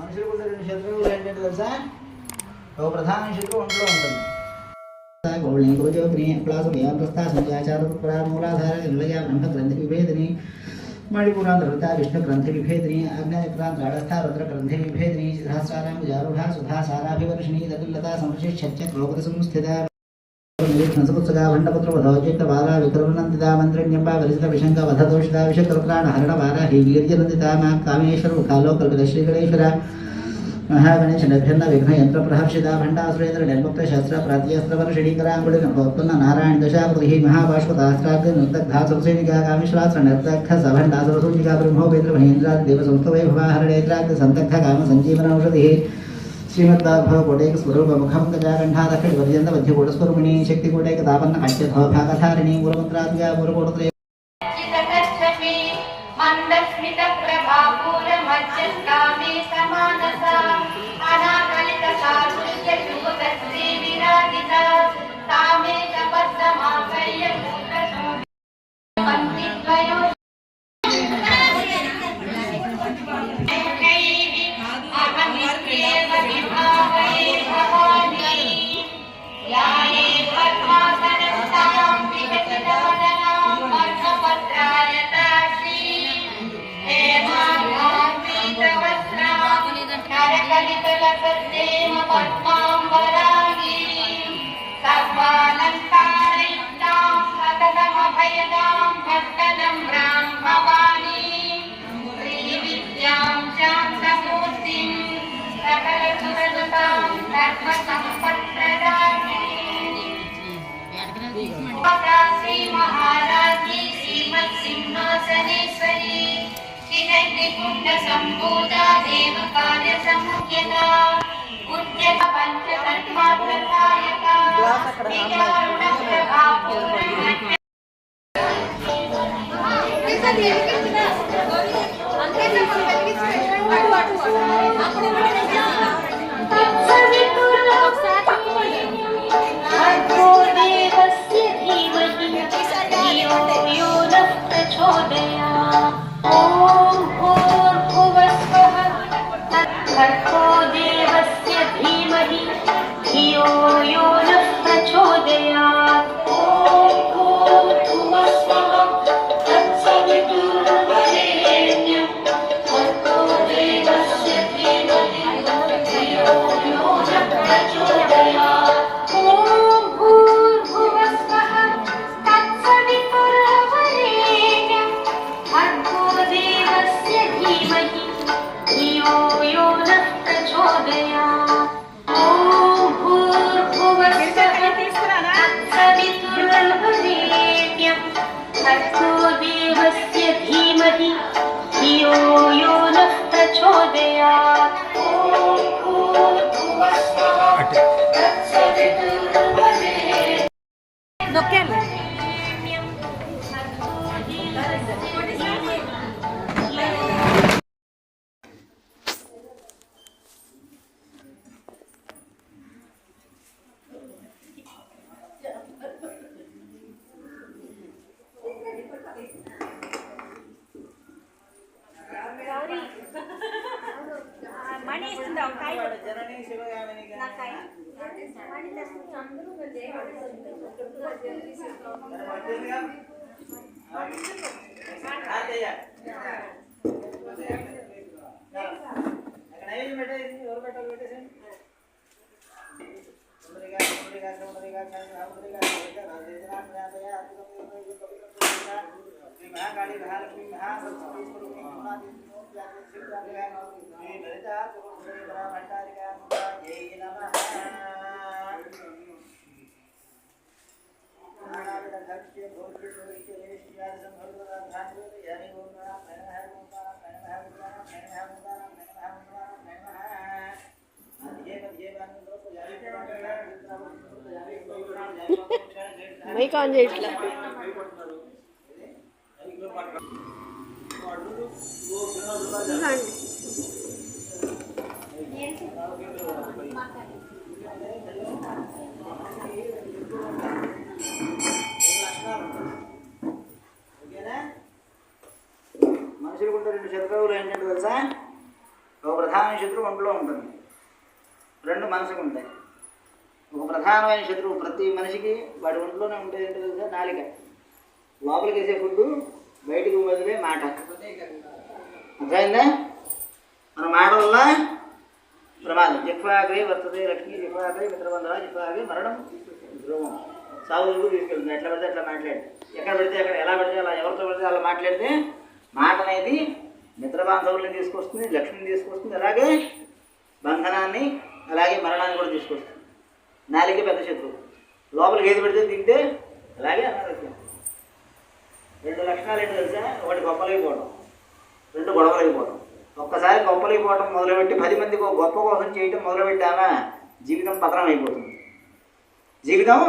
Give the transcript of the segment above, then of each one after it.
మనుషులకు ఉండే రెండు శత్రువులు ఏంటంటే తెలుసా? ఒక ప్రధాన శత్రువు ఒంట్లో ఉంటుంది. మూలాధార मणिपुरांध्रता विष्णुग्रंथि विभेदिनी आग्नेयक्रांत्राड़स्था रुद्रग्रंथि विभेदिनी सहस्राराम जारूढ़ा सुधा साराभिवर्षिणी दलिलता संशिष्यच्च क्रोगदसंस्थिता निरीक्षणसपुत्सका भण्डपुत्र वधोजित बाला विक्रमनन्दिता मन्त्रिण्यम्बा वरिष्ठ विशंक वधदोषिता विषकृत्राण हरण वाराही वीर्यनन्दिता मां कामेश्वर मुखालो कल्पित श्रीगणेश्वर महागणेश निर्भिन्न विघ्न यंत्र प्रहर्षिता भंडासुरेन्द्र निर्मुक्त शस्त्र प्रात्यस्त्र वर्षिणी करांगुली नभोत्पन्न नारायण दशापति महापाश्वतास्त्राग्नि निर्दग्धा सुरसेनिका कामेश्वरास्त्र निर्दग्ध सभंडासुर सूचिका ब्रह्मोपेन्द्र महेन्द्रादि देव संस्थ वैभवाहरणेत्राग्नि संदग्ध काम संजीवन औषधि श्रीमद्भागवत कोटैक स्वरूप मुखम गजाकंठा दक्षिण पर्यंत मध्यकोट स्वरूपिणी शक्ति कोटैक दापन्न कट्य भागधारिणी मूलमंत्रात्मिका मूलकोटत्रय मंदस्मित प्रभा पूर मध्यस्कामे समानसा अनाकलित साधुर्य शुभत श्री विराजिता तामे तपस्समाकल्य भूतसो पंडितवयो अहमित्येव विभावये भवानी याये पद्मासनस्तां विगतवदनां वर्णपत्रायता करकलितलसद्देम पद्माम्बरागी सर्वालङ्कारयुक्तां सततमभयदां भक्तनम्रां भवानी श्रीविद्यां शान्तमूर्तिं सकलसुरनुतां धर्मसम्पत्प्रदायिनीं श्रीमहाराजी श्रीमत्सिंहासनेश्वरी श्रीनैतिकुण्ड सम्भूता देवकार्य सम्मुख्यता उद्यत पञ्चकर्माप्रसायका भर्गो देवस्य धीमहि धियो यो नः प्रचोदयात् ॐ भूर्भुवः स्वः तत्सवितुर्वरेण्यं भर्गो देवस्य धीमहि धियो यो नः प्रचोदयात् ॐ भूर्भुवः स्वः तत्सवितुर्वरेण्यं भर्गो देवस्य धीमहि धियो यो नः प्रचोदयात् ॐ भूर्भुवः स्वः तत्सवितुर्वरेण्यं भर्गो देवस्य धीमहि धियो यो नः प्रचोदयात् ॐ भूर्भुवः स्वः तत्सवितुर्वरेण्यं మణి ఇస్తుందా కాయ జననీ శివగామిని నా కాయ మణి దర్శనం అందరూ महाकाली महालक्ष्मी महासरस्वती स्वरूपिणी మైక్ ఆన్ చేయట్లా మనుషులకు ఉండే రెండు శత్రువులు ఏంటంటే తెలుసా? ఒక ప్రధాన శత్రువు ఒంట్లో ఉంటుంది, రెండు మనసుకు ఉంటాయి. ఒక ప్రధానమైన శత్రువు ప్రతి మనిషికి వాడి ఒంట్లోనే ఉంటుంది. ఏంటో తెలుసా? నాలిక. లోపలికి వేసే ఫుడ్డు బయటికి వదిలే మాట. అర్థమైందా? మన మాట వల్ల ప్రమాదం. జిహ్వాగ్రే వర్తతే లక్ష్మి, జిహ్వాగ్రే మిత్రబంధవ, జిహ్వాగ్రే మరణం ధ్రువం. సాగులకు తీసుకెళ్తుంది. ఎట్లా పడితే అట్లా మాట్లాడి, ఎక్కడ పడితే అక్కడ, ఎలా పడితే అలా, ఎవరితో పడితే అలా మాట్లాడితే మాట అనేది మిత్రబాంధవుల్ని తీసుకొస్తుంది, లక్ష్మిని తీసుకొస్తుంది, అలాగే బంధనాన్ని, అలాగే మరణాన్ని కూడా తీసుకొస్తుంది. నాలుగే పెద్ద శత్రువు. లోపలికి ఏది పెడితే తింటే అలాగే అనారోగ్యం. రెండు లక్షణాలు ఏంటో తెలుసా? ఒకటి గొప్పలైపోవడం, రెండు గొడవలైపోవడం. ఒక్కసారి గొప్పలైపోవడం మొదలుపెట్టి 10 మందికి గొప్ప కోసం చేయటం మొదలుపెట్టామా జీవితం పతనం అయిపోతుంది. జీవితం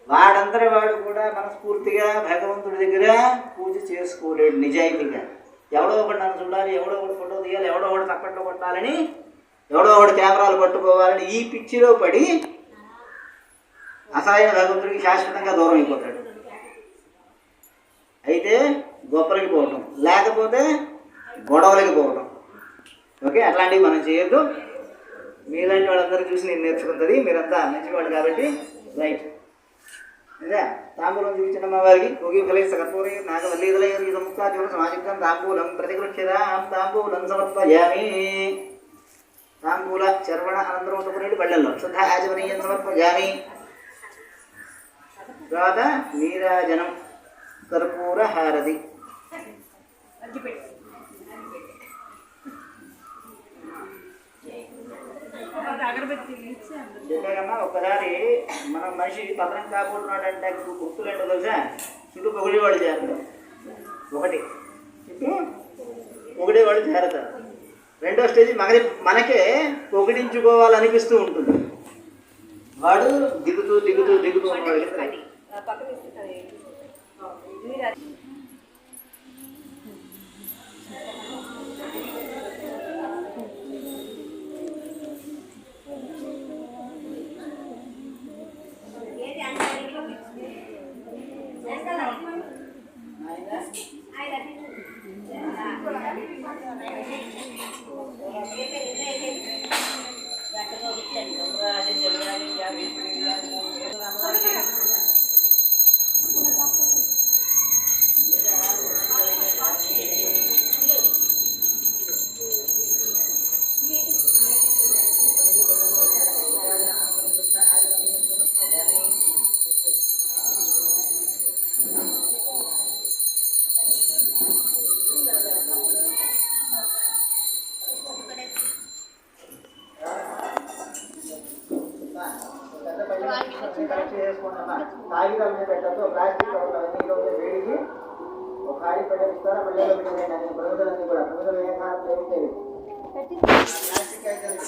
వాడంతటి వాడు కూడా మనస్ఫూర్తిగా భగవంతుడి దగ్గర పూజ చేసుకోలేడు నిజాయితీగా. ఎవడో ఒకటి నన్ను చూడాలి, ఎవడో ఒకటి ఫోటో తీయాలి, ఎవడో ఒకటి తప్పట్లో కొట్టాలని, ఎవడో ఒకటి కెమెరాలు పట్టుకోవాలని ఈ పిచ్చిలో పడి అసలైన భగవంతుడికి శాశ్వతంగా దూరం అయిపోతాడు. అయితే గొప్పలకి పోవటం, లేకపోతే గొడవలకి పోవటం. ఓకే, అట్లాంటివి మనం చేయొద్దు. మీలాంటి వాళ్ళందరూ చూసి నేను నేర్చుకుంటుంది. మీరంతా మంచివాళ్ళు కాబట్టి రైట్. అదే తాంబూలం చూపించిన మా వారికి భోగి ఫలే సకర్పూరే నాగవల్లీదలయ ముక్తాచూర సమాజికం తాంబూలం ప్రతిగృహ్యతాం తాంబూలం సమర్పయామి. తాంబూల చర్వణ అనంతరం ఉంటుకునేది పళ్ళల్లో శుద్ధ ఆచమనీయం సమర్పయామి. తర్వాత నీరాజనం, కర్పూర హారతి. చెప్పాకమ్మా, ఒక్కసారి మనం మనిషి పతనం కాకపోతున్నాడంటే గుర్తులు ఏంటో తెలుసా? చుట్టూ పొగిడేవాళ్ళు చేరతారు. ఒకటి చుట్టూ పొగిడేవాళ్ళు చేరతారు. రెండో స్టేజ్ మనకే పొగిడించుకోవాలనిపిస్తూ ఉంటుంది. వాడు దిగుతూ దిగుతూ దిగుతూ ఉన్నవాడికి కాగితాల మీద పెట్టద్దు. ప్లాస్టిక్ కవర్లు అవన్నీ వేడికి ఒక కాగితం పెట్టిస్తారా మళ్ళీ పెట్టండి. ప్రమిదలన్నీ కూడా ప్రమిదలు ఏ కాలం లేవుతాయి. ప్లాస్టిక్ కాగితాలు ప్లాస్టిక్ కాగితాలు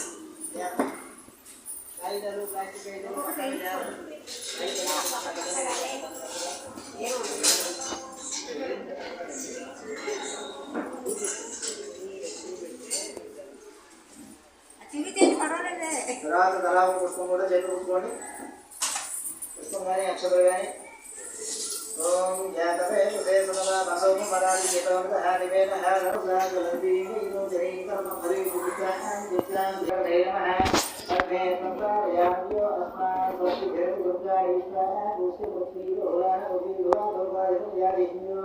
తర్వాత తలాపు పుష్పం కూడా చేతులు పుచ్చుకోండి. పుష్పం కానీ అక్షతలు కానీ ఓం జాతవే సుదేశనలా బంధవం మరాది చేతవంత హారివేన హారజలంతి జరీకర్మ హరి పురుషాం జిత్యాం ధైర్యమః సర్వే సంప్రాయామ్యో అస్మాన్ స్వస్తి ధైర్య దుర్గాయిష్ఠా దుష్టి పుష్టి ఓలాన ఉది దురా దుర్గాయో యాదిన్యో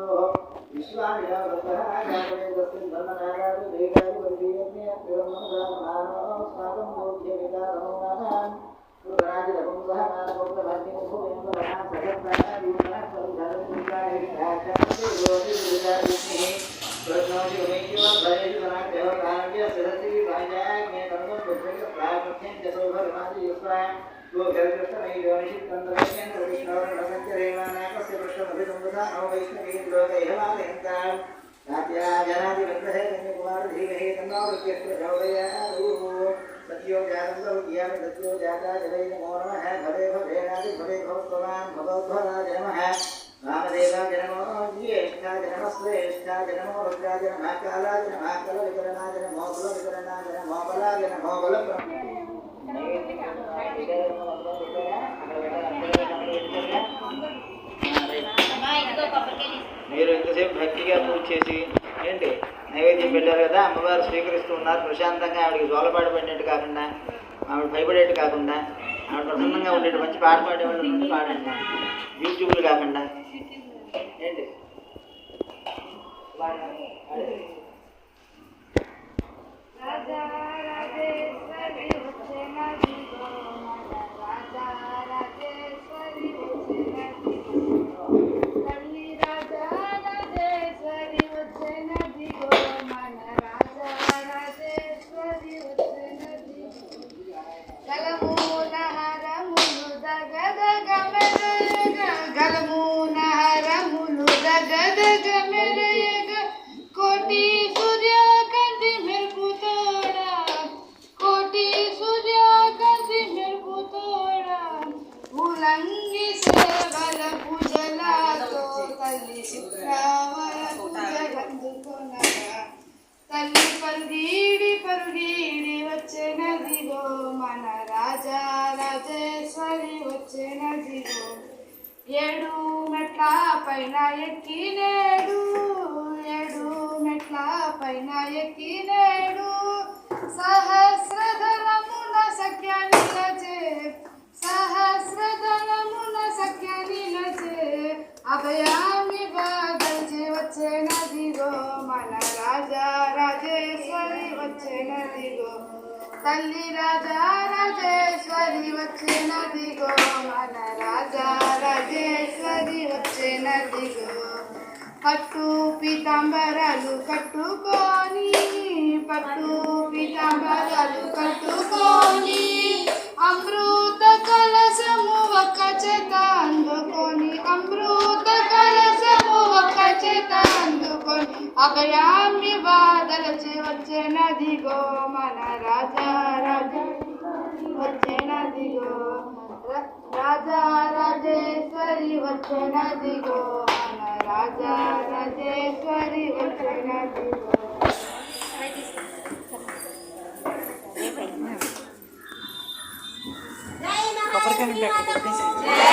విశ్వామిన వృద్ధః జాతవే దస్మిన్ ధర్మనాగారు దేగారు వందీయజ్ఞ బ్రహ్మణానో స్వాగం మోక్షే వికారమో నానాన్ రాజలకం సహ నానకొండ భక్తి భూమింద వనా సగత్తా యూన పరిధర దుర్గాయి రాజంతి రోది దుర్గాయిష్ఠి ప్రజ్ఞోది ఉమేయో భయేషు వనాగ్రహ కావ్య సరసి వాజాగ్నే కర్మ పుత్రక ప్రాముఖ్యం జసోభరమాది యుస్వా గోగర్గస్తమై యోనిషిత్తంతరేణ కృష్ణవరణ సంచరేమానాకస్య పృష్ఠమభిసంవదా నో వైష్ణవీంద్రోగైహవాలయంతాం రాత్యాజనాది విగ్రహే కన్యకుమార ధీమహి తన్నో వృత్యస్య ప్రచోదయాదు సత్యో జాతంలో జ్ఞాన సత్యో జాతా జలై నమో నమః భవే భవేనాది భవే భవత్వమాన్ భగవద్భవాయ నమః రామదేవాయ నమో జ్యేష్ఠాయ నమః శ్రేష్ఠాయ నమో రుద్రాయ నమః కాలాయ నమః కల వికరణాయ నమో బల వికరణాయ నమో బలాయ నమో బల మీరు ఎంతసేపు భక్తిగా పూజ చేసి ఏంటి నైవేద్యం పెట్టారు కదా, అమ్మవారు స్వీకరిస్తూ ఉన్నారు. ప్రశాంతంగా ఆవిడకి జోలపాటు పడినట్టు కాకుండా, ఆవిడ భయపడేట్టు కాకుండా, ఆవిడ ప్రసన్నంగా ఉండేట్టు మంచి పాట పాడేవాళ్ళు ఉంటే పాడండి. యూట్యూబ్లు కాకుండా ఏంటి తల్లి పరుగీడి పరుగీడి వచ్చేనదిగో మన రాజా రాజేశ్వరి వచ్చేనదిగో. 7 మెట్ల పైన ఎక్కినేడు, 7 మెట్ల పైన ఎక్కినేడు, సహస్రధనమున సఖ్య నిలచే, సహస్రధనమున సఖ్య నిలచే, అభయాన్ని బాధల్చి వచ్చేనదిగో మన రాజా రాజేశ్వరి వచ్చేనదిగో. తల్లి రాజా రాజేశ్వరి వచ్చేనదిగో మన రాజా రాజేశ్వరి వచ్చేనదిగో. పట్టు పీతాంబరాలు కట్టుకొని, పట్టు పీతాంబరాలు కట్టుకొని, అమృత కలశము ఒక చేత అందుకొని, అమృత కలశము ఒక చేత అందుకొని, అభయాన్ని బాధలచి వచ్చేనదిగో మన రాజా రాజా వచ్చేనదిగో. రాజా రాజేశ్వరి వచ్చేనదిగో మన రాజా రాజేశ్వరి వచ్చేనదిగో. కొబ్బరికాయ